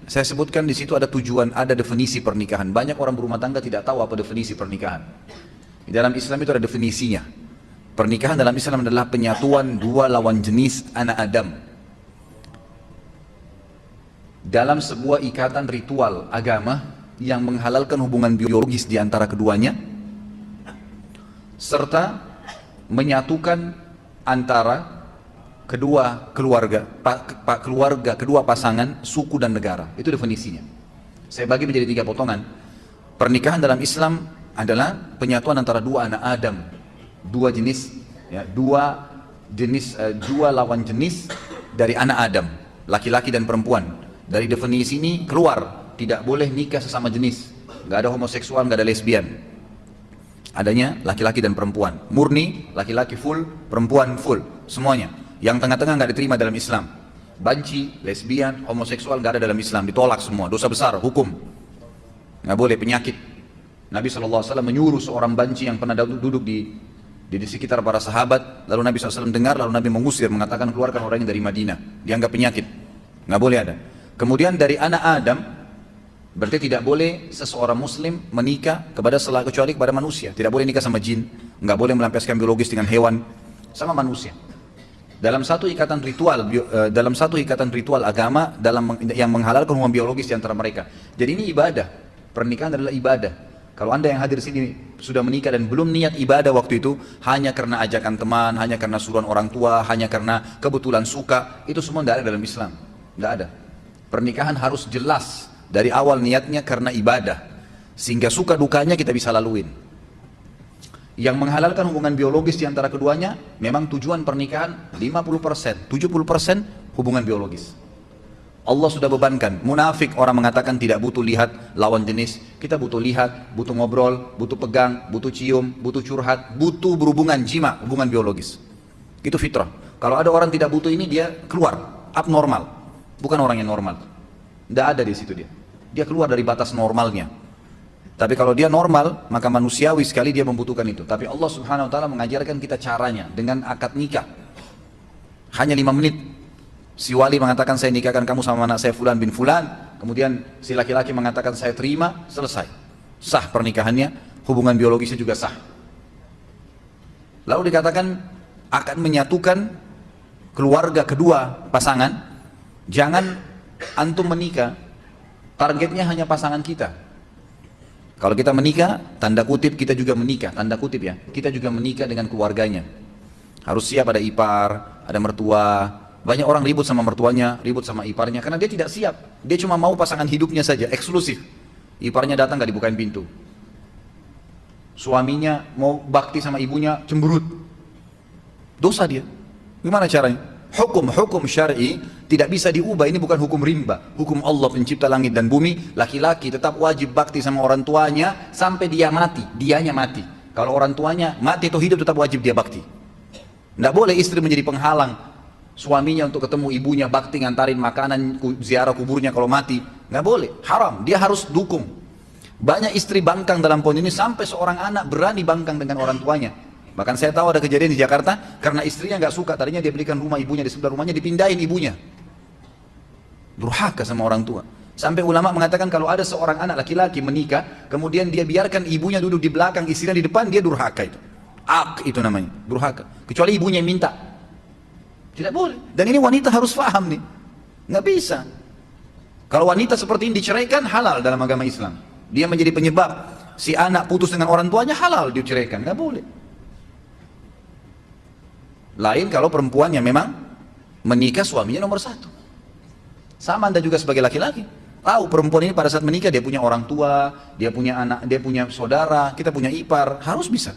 saya sebutkan di situ ada tujuan, ada definisi pernikahan. Banyak orang berumah tangga tidak tahu apa definisi pernikahan. Di dalam Islam itu ada definisinya. Pernikahan dalam Islam adalah penyatuan dua lawan jenis anak Adam dalam sebuah ikatan ritual agama yang menghalalkan hubungan biologis di antara keduanya, serta menyatukan antara kedua keluarga, kedua pasangan, suku dan negara. Itu definisinya. Saya bagi menjadi 3 potongan. Pernikahan dalam Islam adalah penyatuan antara dua anak Adam, dua jenis, ya, dua lawan jenis dari anak Adam, laki-laki dan perempuan. Dari definisi ini keluar tidak boleh nikah sesama jenis, nggak ada homoseksual, nggak ada lesbian. Adanya laki-laki dan perempuan, murni laki-laki full, perempuan full, semuanya. Yang tengah-tengah nggak diterima dalam Islam. Banci, lesbian, homoseksual nggak ada dalam Islam, ditolak semua, dosa besar, hukum. Nggak boleh, penyakit. Nabi SAW menyuruh seorang banci yang pernah duduk di sekitar para sahabat, lalu Nabi SAW dengar, lalu Nabi mengusir, mengatakan keluarkan orang ini dari Madinah, dianggap penyakit, nggak boleh ada. Kemudian dari anak Adam, berarti tidak boleh seseorang muslim menikah kecuali kepada manusia, tidak boleh nikah sama jin, nggak boleh melampiaskan biologis dengan hewan, sama manusia. Dalam satu ikatan ritual agama yang menghalalkan hubungan biologis di antara mereka. Jadi ini ibadah. Pernikahan adalah ibadah. Kalau Anda yang hadir sini sudah menikah dan belum niat ibadah waktu itu, hanya karena ajakan teman, hanya karena suruhan orang tua, hanya karena kebetulan suka, itu semua tidak ada dalam Islam. Tidak ada. Pernikahan harus jelas dari awal niatnya karena ibadah, sehingga suka dukanya kita bisa laluin. Yang menghalalkan hubungan biologis di antara keduanya, memang tujuan pernikahan 50%, 70% hubungan biologis. Allah sudah bebankan. Munafik orang mengatakan tidak butuh lihat lawan jenis. Kita butuh lihat, butuh ngobrol, butuh pegang, butuh cium, butuh curhat, butuh berhubungan jima, hubungan biologis. Itu fitrah. Kalau ada orang tidak butuh ini, dia keluar, abnormal. Bukan orang yang normal. Tidak ada di situ dia. Dia keluar dari batas normalnya. Tapi kalau dia normal, maka manusiawi sekali dia membutuhkan itu. Tapi Allah Subhanahu wa taala mengajarkan kita caranya dengan akad nikah. Hanya 5 menit. Si wali mengatakan saya nikahkan kamu sama anak saya fulan bin fulan, kemudian si laki-laki mengatakan saya terima, selesai. Sah pernikahannya, hubungan biologisnya juga sah. Lalu dikatakan akan menyatukan keluarga kedua pasangan. Jangan antum menikah, targetnya hanya pasangan kita. Kalau kita menikah, tanda kutip kita juga menikah, tanda kutip ya, kita juga menikah dengan keluarganya. Harus siap, ada ipar, ada mertua. Banyak orang ribut sama mertuanya, ribut sama iparnya, karena dia tidak siap. Dia cuma mau pasangan hidupnya saja, eksklusif. Iparnya datang gak dibukain pintu. Suaminya mau bakti sama ibunya, cemberut. Dosa dia. Gimana caranya? Hukum syar'i tidak bisa diubah. Ini bukan hukum rimba. Hukum Allah pencipta langit dan bumi. Laki-laki tetap wajib bakti sama orang tuanya sampai dia mati, dianya mati. Kalau orang tuanya mati atau hidup tetap wajib dia bakti. Tidak boleh istri menjadi penghalang suaminya untuk ketemu ibunya, bakti, ngantarin makanan, ziarah kuburnya kalau mati. Nggak boleh, haram. Dia harus dukung. Banyak istri bangkang dalam poin ini sampai seorang anak berani bangkang dengan orang tuanya. Bahkan saya tahu ada kejadian di Jakarta karena istrinya nggak suka, tadinya dia belikan rumah ibunya di sebelah rumahnya, dipindahin ibunya. Durhaka sama orang tua. Sampai ulama mengatakan kalau ada seorang anak laki-laki menikah, kemudian dia biarkan ibunya duduk di belakang, istrinya di depan, dia durhaka itu. Itu namanya, durhaka. Kecuali ibunya yang minta. Tidak boleh. Dan ini wanita harus paham nih. Nggak bisa. Kalau wanita seperti ini diceraikan, halal dalam agama Islam. Dia menjadi penyebab si anak putus dengan orang tuanya, halal diceraikan. Nggak boleh. Lain kalau perempuan yang memang menikah suaminya nomor 1. Sama Anda juga sebagai laki-laki. Tahu perempuan ini pada saat menikah dia punya orang tua, dia punya anak, dia punya saudara, kita punya ipar, harus bisa.